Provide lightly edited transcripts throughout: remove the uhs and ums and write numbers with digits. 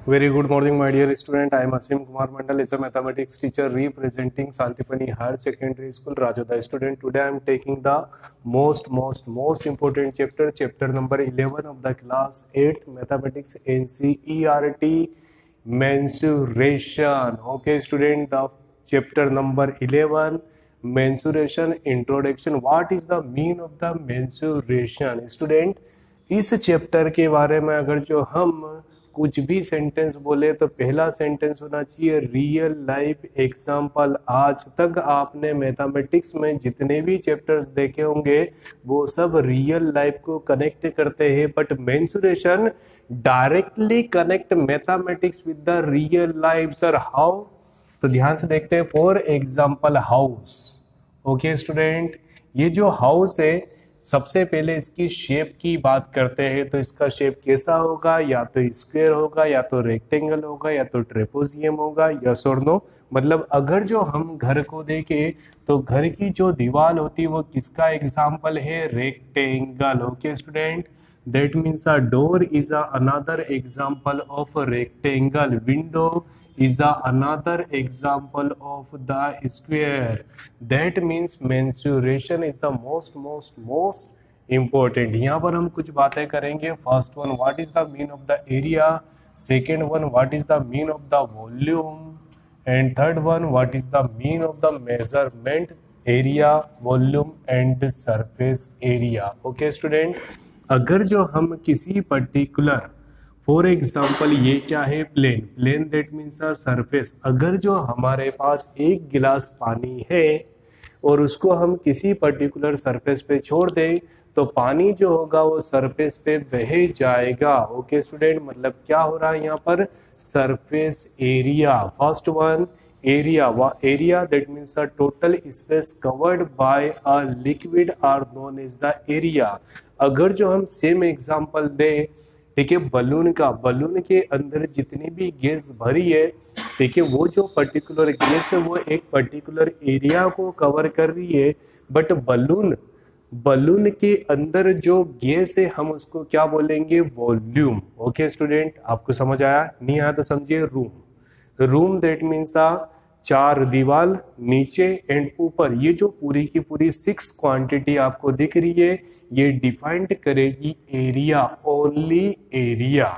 Very good morning, my dear student. I am Asim Kumar Mandal, is a mathematics teacher representing Santipani Higher Secondary School, Rajoda. Student, today I am taking the most important chapter number 11 of the class 8th mathematics NCERT mensuration. Okay, student, the chapter number 11 mensuration introduction. What is the mean of the mensuration? Student, इस chapter के बारे में अगर जो हम कुछ भी sentence बोले तो पहला सेंटेंस होना चाहिए रियल लाइफ एग्जाम्पल। आज तक आपने मैथमेटिक्स में जितने भी चैप्टर्स देखे होंगे वो सब रियल लाइफ को कनेक्ट करते हैं, but mensuration directly connect mathematics with the real life. Sir how? तो ध्यान से देखते हैं। For example house. Okay student, ये जो हाउस है सबसे पहले इसकी शेप की बात करते हैं तो इसका शेप कैसा होगा? या तो स्क्वायर होगा, या तो रेक्टेंगल होगा, या तो ट्रेपोजियम होगा। यस और नो? मतलब अगर जो हम घर को देखें तो घर की जो दीवार होती है वो किसका एग्जाम्पल है? Rectangle. Okay student, that means a door is another example of a rectangle. Window is another example of the square. That means mensuration is the most important. यहाँ पर हम कुछ बातें करेंगे। First one, what is the mean of the area. Second one, what is the mean of the volume. And third one, what is the mean of the measurement area, volume and surface area. Okay student, अगर जो हम किसी particular, for example ये क्या है? Plane that means a surface. अगर जो हमारे पास एक गिलास पानी है और उसको हम किसी पर्टिकुलर सरफेस पे छोड़ दें तो पानी जो होगा वो सरफेस पे बह जाएगा। ओके स्टूडेंट, मतलब क्या हो रहा है यहाँ पर? Surface area. First one, area that means a total space covered by a liquid are known as the area. अगर जो हम सेम एग्जांपल दें, ठीक है, बलून का, बलून के अंदर जितनी भी गैस भरी है, ठीक है, वो जो पर्टिकुलर गैस है वो एक पर्टिकुलर एरिया को कवर कर रही है, बट बलून के अंदर जो गैस है हम उसको क्या बोलेंगे? वॉल्यूम। ओके स्टूडेंट, आपको समझ आया? नहीं आया तो समझिए रूम दैट मीन्स चार दीवार नीचे एंड ऊपर। ये जो पूरी की पूरी 6 क्वांटिटी आपको दिख रही है ये डिफाइंड करेगी एरिया, ओनली एरिया।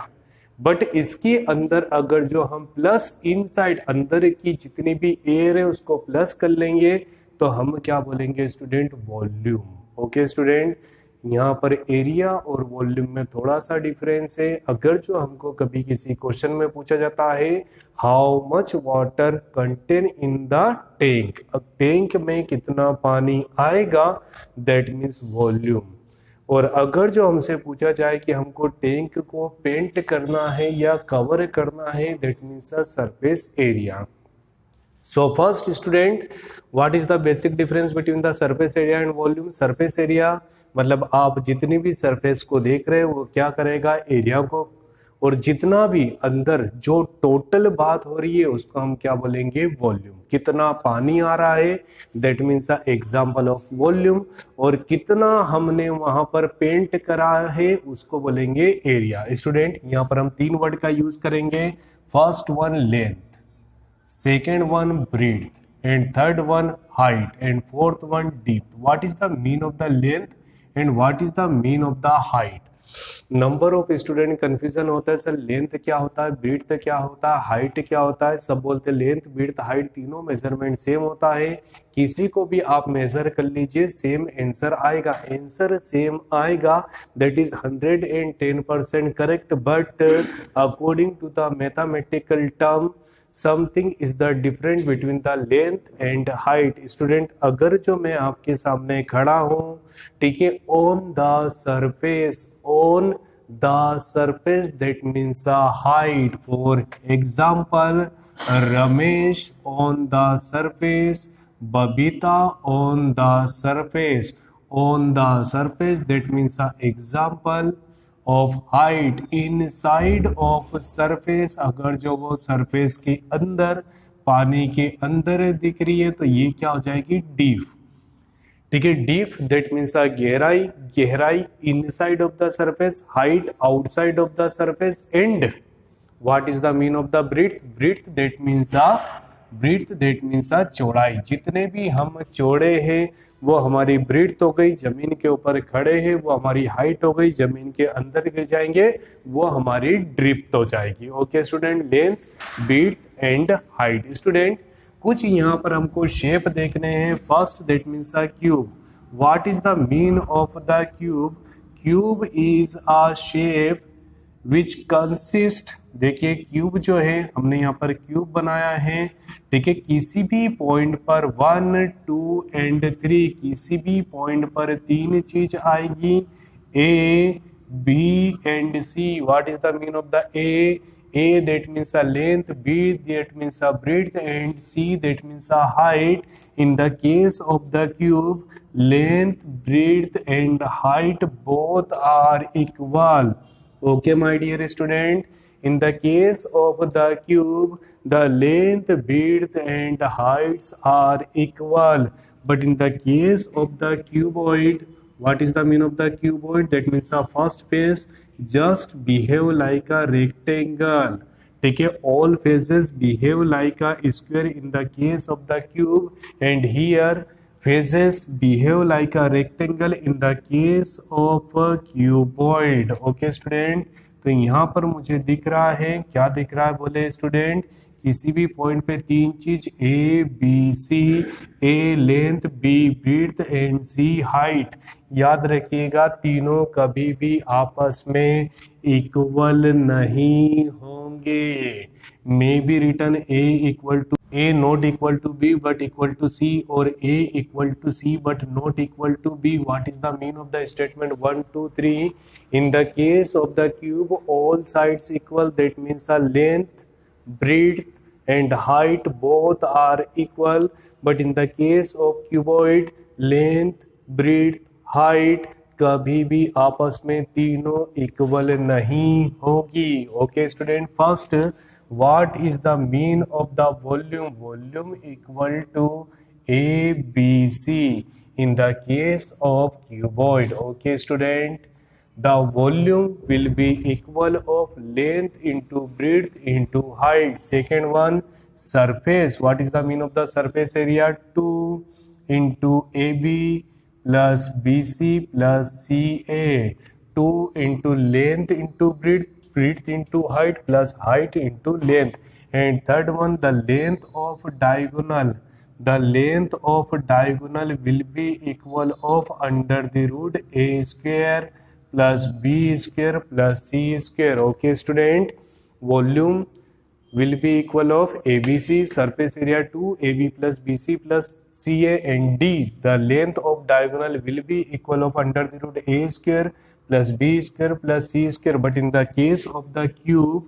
बट इसके अंदर अगर जो हम प्लस इनसाइड अंदर की जितनी भी एयर है उसको प्लस कर लेंगे तो हम क्या बोलेंगे स्टूडेंट? वॉल्यूम। ओके स्टूडेंट, यहाँ पर एरिया और वॉल्यूम में थोड़ा सा डिफरेंस है। अगर जो हमको कभी किसी क्वेश्चन में पूछा जाता है how much water contain in the tank, tank में कितना पानी आएगा, दैट मीन्स वॉल्यूम। और अगर जो हमसे पूछा जाए कि हमको टैंक को पेंट करना है या कवर करना है, that means surface area. So first student, what is the basic difference between the surface area and volume? Surface area मतलब आप जितनी भी सरफेस को देख रहे हो वो क्या करेगा? एरिया को। और जितना भी अंदर जो टोटल बात हो रही है उसको हम क्या बोलेंगे? वॉल्यूम। कितना पानी आ रहा है that means a example of volume, और कितना हमने वहां पर पेंट करा है उसको बोलेंगे एरिया। स्टूडेंट, यहाँ पर हम 3 वर्ड का यूज करेंगे। First one length, second one breadth, and third one height, and fourth one depth. What is the mean of the length and what is the mean of the height? Number of student confusion होता है, sir length क्या होता है, breathe क्या होता है, height क्या होता है। सब बोलते हैं लेंथ ब्रीथ हाइट तीनों मेजरमेंट सेम होता है। किसी को भी आप मेजर कर लीजिए सेम आंसर आएगा, आंसर सेम आएगा, that is 110% correct. But according to the mathematical term something is the different between the length and height. Student, अगर जो मैं आपके सामने खड़ा हूं, ठीक है, on the surface that means a height. For example, Ramesh on the surface, Babita on the surface. On the surface that means a example of height. Inside of surface, अगर जो वो surface के अंदर, पानी के अंदर दिख रही है तो ये क्या हो जाएगी? डीप। ठीक है, डीप दैट मीन्स गहराई, गहराई inside of the surface, height outside of the surface, and What is the mean of the breadth? Breadth that means a चौड़ाई। जितने भी हम चौड़े हैं वो हमारी ब्रीथ हो गई, जमीन के ऊपर खड़े हैं वो हमारी हाइट हो गई, जमीन के अंदर गिर जाएंगे वो हमारी ड्रिफ्ट हो जाएगी। Okay student, length, breadth and height. Student कुछ यहाँ पर हमको शेप देखने हैं। First that means a cube. What is the mean of the cube? Cube is a shape which consist, देखिए क्यूब जो है हमने यहाँ पर क्यूब बनाया है, ठीक है, किसी भी पॉइंट पर 1, 2 एंड 3, किसी भी पॉइंट पर तीन चीज आएगी, A B and C. What is the mean of the A? A that means a length, B that means a breadth and C that means a height. In the case of the cube, length, breadth and height both are equal. Okay my dear student, in the case of the cube, the length, breadth and heights are equal, but in the case of the cuboid, what is the mean of the cuboid? That means the first face just behave like a rectangle, ठीक है, all faces behave like a square in the case of the cube, and here faces behave like a rectangle in the case of a cuboid. Okay student, तो यहाँ पर मुझे दिख रहा है, क्या दिख रहा है बोले स्टूडेंट? किसी भी पॉइंट पे तीन चीज, A B C, A length, B breadth and C height. याद रखिएगा तीनों कभी भी आपस में इक्वल नहीं होंगे। May be return A equal to A not equal to B but equal to C, or A equal to C but not equal to B. What is the mean of the statement 1, 2, 3? In the case of the cube, all sides equal. That means a length, breadth and height both are equal. But in the case of cuboid, length, breadth, height कभी भी आपस में तीनों equal नहीं होगी। Okay student, first what is the mean of the volume? Volume equal to ABC in the case of cuboid. Okay student, the volume will be equal of length into breadth into height. Second one, surface. What is the mean of the surface area? 2 into AB plus BC plus CA. 2 into length into breadth into height plus height into length. And third one, the length of diagonal. The length of diagonal will be equal of under the root A square plus B square plus C square. Okay student, volume will be equal of ABC, surface area 2 AB plus BC plus CA, and D, the length of diagonal will be equal of under the root A square plus B square plus C square. But in the case of the cube,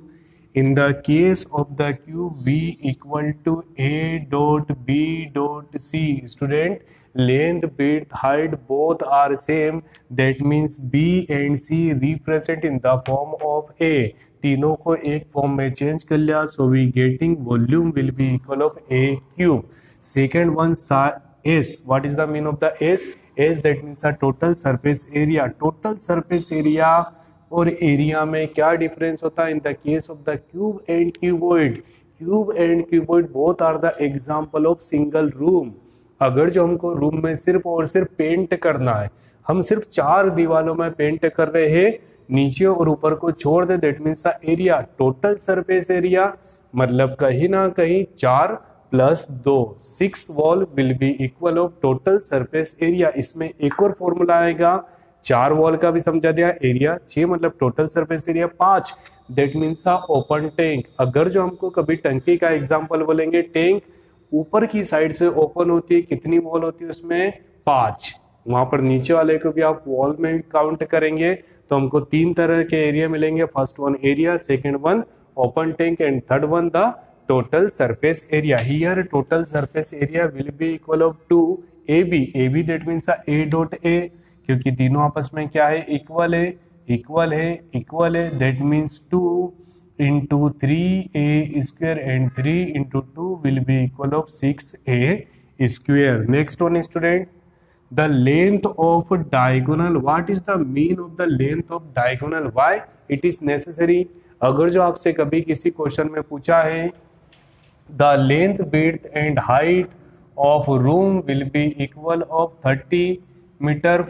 B equal to A dot B dot C. Student, length, breadth, height both are same. That means B and C represent in the form of A. तीनों को एक form में change कर लिया, so we getting volume will be equal of A cube. Second one, S. What is the mean of the S? S that means a total surface area. Total surface area और area में क्या difference होता है? In the case of the cube and cuboid, cube and cuboid both are the example of single room. अगर जो हमको room में सिर्फ और सिर्फ पेंट करना है, हम सिर्फ 4 दीवारों में पेंट कर रहे हैं, नीचे और ऊपर को छोड़ दे, that means area, total surface area, मतलब कहीं ना कहीं 4 + 2, 6 wall will be equal of total surface area. इसमें एक और फॉर्मूला आएगा, 4 वॉल का भी समझा दिया, एरिया 6 मतलब total surface area 5, that means open tank. अगर जो हमको कभी टंकी का एग्जांपल बोलेंगे, टैंक ऊपर की साइड से ओपन होती है, कितनी वॉल होती है उसमें? 5। वहां पर नीचे वाले को भी आप वॉल में काउंट करेंगे तो हमको 3 तरह के एरिया मिलेंगे। First one area, second one open tank and third one the total surface area. Here total surface area will be equal of two AB। AB that means A dot A, क्योंकि तीनों आपस में क्या है? Equal है, that means 2 into 3A square and 3 into 2 will be equal of 6A square. Next one student, the length of diagonal. What is the mean of the length of diagonal? Why? It is necessary. अगर जो आपसे कभी किसी question में पूछा है the length width and height of room will be equal of 30 meter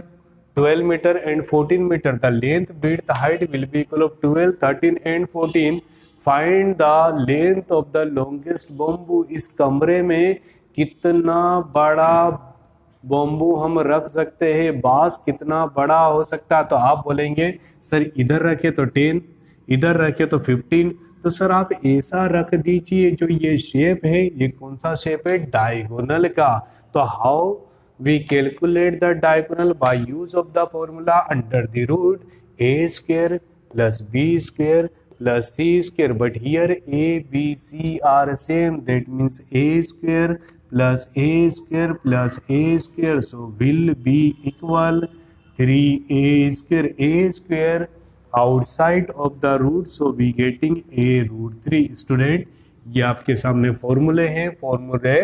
12 meter and 14 meter, the length width height will be equal of 12 13 and 14, find the length of the longest bamboo. इस कमरे में कितना बड़ा bamboo हम रख सकते हैं, बांस कितना बड़ा हो सकता है। तो आप बोलेंगे सर इधर रखे तो 10, इधर रखे तो 15, तो सर आप ऐसा रख दीजिए जो ये शेप है, ये कौन सा शेप है, डायगोनल का। तो how we calculate the diagonal, by use of the formula under the root A square plus B square plus c square, but here a b c are same, that means a square plus a square plus a square, so will be equal 3a square, a square outside of the root, so we getting a root 3। Student ये आपके सामने फॉर्मूले हैं, फॉर्मूले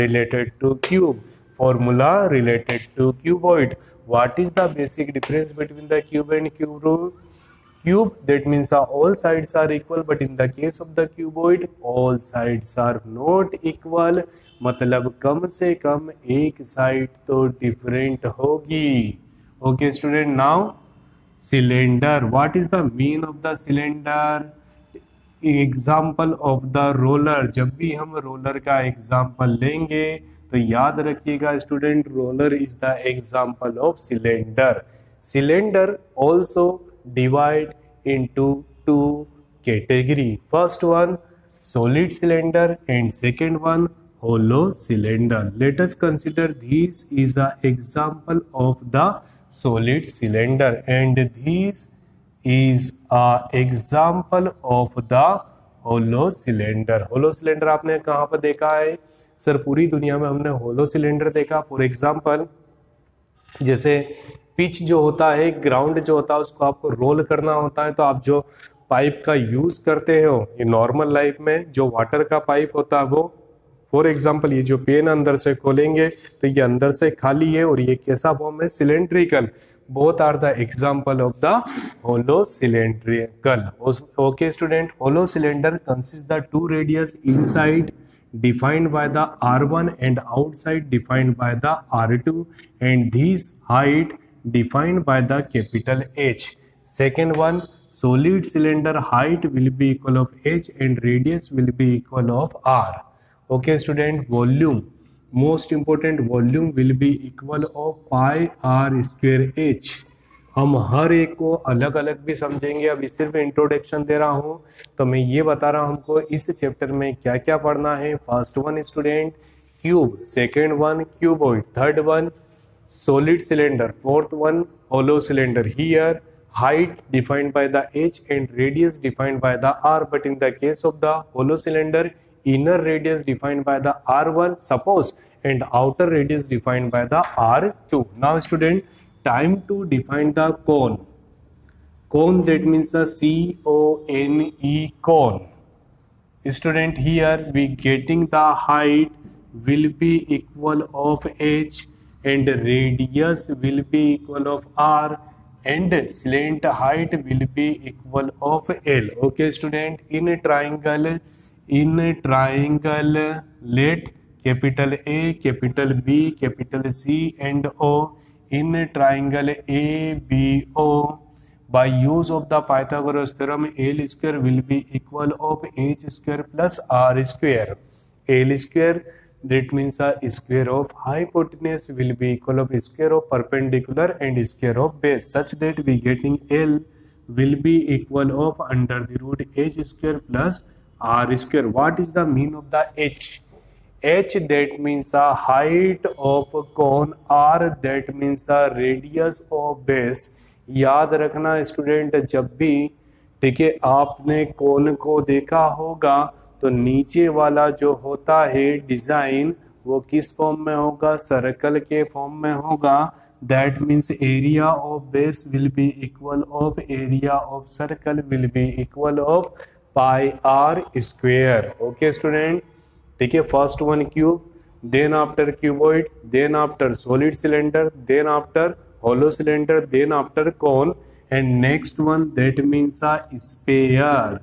related to cube, formula related to cuboid. What is the basic difference between the cube and cube root? Cube, that means all sides are equal, but in the case of the cuboid all sides are not equal, मतलब कम से कम एक side तो different होगी। Okay student, now cylinder, what is the mean of the cylinder? Example of the roller, जब भी हम roller का example लेंगे तो याद रखिएगा student, roller is the example of cylinder. Cylinder also divide into two category, first one solid cylinder and second one hollow cylinder. Let us consider this is a example of the solid cylinder and this is a example of the hollow cylinder। hollow cylinder आपने कहाँ पर देखा है? Sir पूरी दुनिया में हमने hollow cylinder देखा। फॉर एग्जाम्पल जैसे पिच जो होता है, ग्राउंड जो होता है, उसको आपको रोल करना होता है, तो आप जो पाइप का यूज करते हो ये नॉर्मल लाइफ में जो वाटर का पाइप होता है वो, फॉर एग्जांपल ये जो पेन अंदर से खोलेंगे तो ये अंदर से खाली है और ये कैसा फॉर्म है, cylindrical. Both are the example of the hollow cylindrical. Okay student, hollow cylinder consist the two radius inside defined by the R1 and outside defined by the R2 and this height defined by the capital H. Second one, solid cylinder height will be equal of H and radius will be equal of R. Okay student, volume, most important, volume will be equal of pi R square H। हम हर एक को अलग अलग भी समझेंगे, अभी सिर्फ introduction दे रहा हूँ तो मैं ये बता रहा हूँ हमको इस चैप्टर में क्या क्या पढ़ना है। First one student cube, second one cuboid, third one solid cylinder, fourth one hollow cylinder। Here height defined by the H and radius defined by the R, but in the case of the hollow cylinder inner radius defined by the R1 suppose and outer radius defined by the R2। Now student, time to define the cone। Cone, that means a C-O-N-E, cone। Student here we getting the height will be equal of H and radius will be equal of R and slant height will be equal of L। Okay student, in triangle let capital A, capital B, capital C and O in triangle ABO, by use of the Pythagoras theorem L square will be equal of H square plus R square। L square, that means a square of hypotenuse will be equal of square of perpendicular and square of base, such that we getting L will be equal of under the root H square plus R square। What is the mean of the H? H, that means a height of cone, R that means a radius of base। याद रखना student, जब भी ठीक है आपने कोन को देखा होगा तो नीचे वाला जो होता है डिजाइन वो किस फॉर्म में होगा, सर्कल के फॉर्म में होगा। That means area of base will be equal of area of circle will be equal of pi r square. Okay student, ठीक है, first one cube, then after cuboid, then after solid cylinder, then after hollow cylinder, then after cone and next one that means a sphere.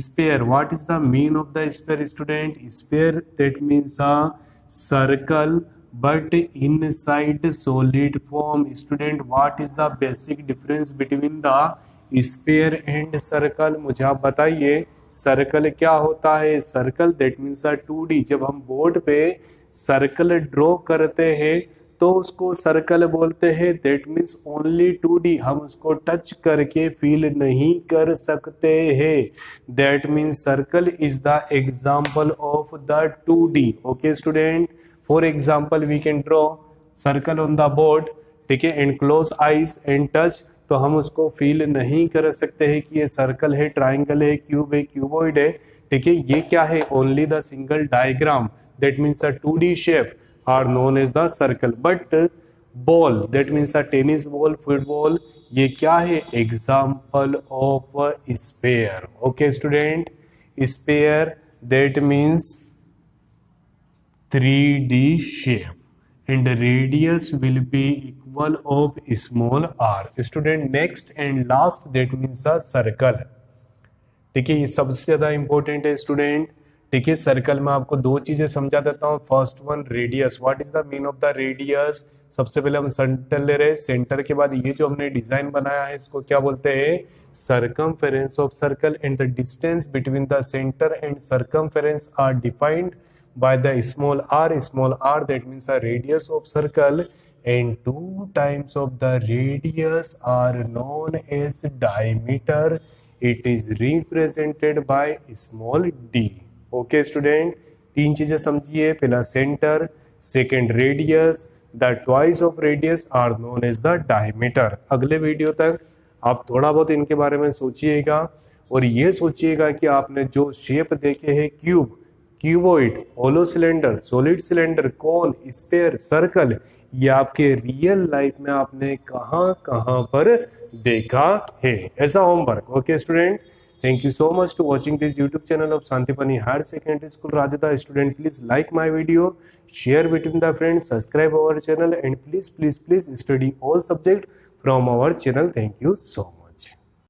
Sphere, what is the mean of the sphere, student? Sphere, that means a circle but inside solid form. Student, what is the basic difference between the sphere and circle? मुझे आप बताइए circle क्या होता है? Circle that means a 2D. जब हम board पे circle draw करते हैं तो उसको सर्कल बोलते हैं. That means only 2D. हम उसको टच करके फील नहीं कर सकते हैं. That means circle is the example of the 2D. Okay student, for example we can draw circle on the board, ठीक है, and close eyes and touch. तो हम उसको फील नहीं कर सकते हैं कि ये सर्कल है, ट्राइंगल है, क्यूब है, क्यूबॉइड है, ठीक है. ये क्या है? Only the single diagram. That means a 2D shape are known as the circle. But ball, that means a tennis ball, football, ये क्या है? Example of a sphere. Okay student, sphere that means 3D shape and the radius will be equal of small r. Student, next and last that means a circle. ठीक है, ये सबसे ज्यादा important है student. ठीक है, सर्कल में आपको दो चीजें समझा देता हूँ. First one radius. What is the mean of the radius? सबसे पहले हम सेंटर ले रहे हैं. सेंटर के बाद ये जो हमने डिजाइन बनाया है इसको क्या बोलते हैं? Circumference of circle. And the distance between the centre and circumference are defined by the small r. Small r that means a radius of circle and 2 times of the radius are known as diameter. It is represented by small d. Okay student, तीन चीजें समझिए. पहला centre, second radius, the twice of radius are known as the diameter. अगले video तक आप थोड़ा बहुत इनके बारे में सोचिएगा और ये सोचिएगा कि आपने जो शेप देखे हैं cube, cuboid, hollow cylinder, solid cylinder, cone, sphere, circle, ये आपके रियल लाइफ में आपने कहाँ कहाँ पर देखा है. ऐसा homework. Okay student, thank you so much to watching this YouTube channel of Santipani Higher Secondary School Rajata. Student, please like my video, share between the friends, subscribe our channel, and please study all subject from our channel. Thank you so much.